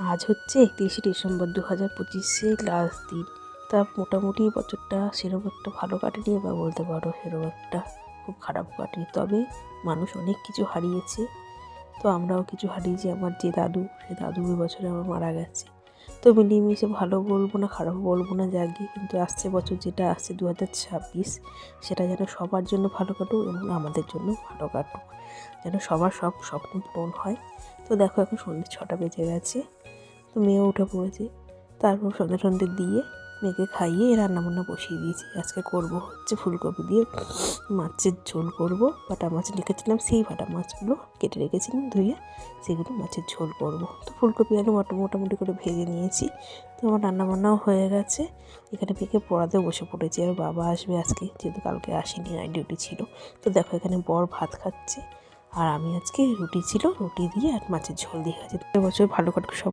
আজ হচ্ছে 31শে December 2025 last দিন। তা মোটামুটি বছরটা সেরকম একটা ভালো কাটেনি বা বলতে পারো সেরকম একটা খুব খারাপ কাটেনি। তবে মানুষ অনেক কিছু হারিয়েছে, তো আমরাও কিছু হারিয়েছি। আমার যে দাদু, সে দাদু ওই বছরে আমার মারা গেছে। তো মিলিয়ে ভালো বলবো না, খারাপ বলবো না, যাকে কিন্তু আসছে বছর যেটা আসছে 2026, সেটা যেন সবার জন্য ভালো কাটুক এবং আমাদের জন্য ভালো কাটুক, যেন সবার সব স্বপ্ন পূরণ হয়। তো দেখো এখন সন্ধ্যে 6টা বেজে গেছে, তো মেয়েও উঠে পড়েছে। তারপর সন্ধ্যে দিয়ে মেয়েকে খাইয়ে রান্নাবান্না বসিয়ে দিয়েছি। আজকে করব হচ্ছে ফুলকপি দিয়ে মাছের ঝোল করব। বাটা মাছ রেখেছিলাম, সেই বাটা মাছগুলো কেটে রেখেছিলাম ধুয়ে, সেগুলো মাছের ঝোল করব। তো ফুলকপি আলু মোটামুটি করে ভেজে নিয়েছি। তো আমার রান্নাবান্নাও হয়ে গেছে। এখানে মেয়েকে পড়াতেও বসে পড়েছি। আর বাবা আসবে আজকে, যেহেতু কালকে আসেনি, নাইট ডিউটি ছিল। তো দেখো এখানে বর ভাত খাচ্ছে, আর আমি আজকে রুটি ছিল, রুটি দিয়ে আর মাছের ঝোল দিয়ে খাচ্ছি। এবছর ভালো কাটুক সব।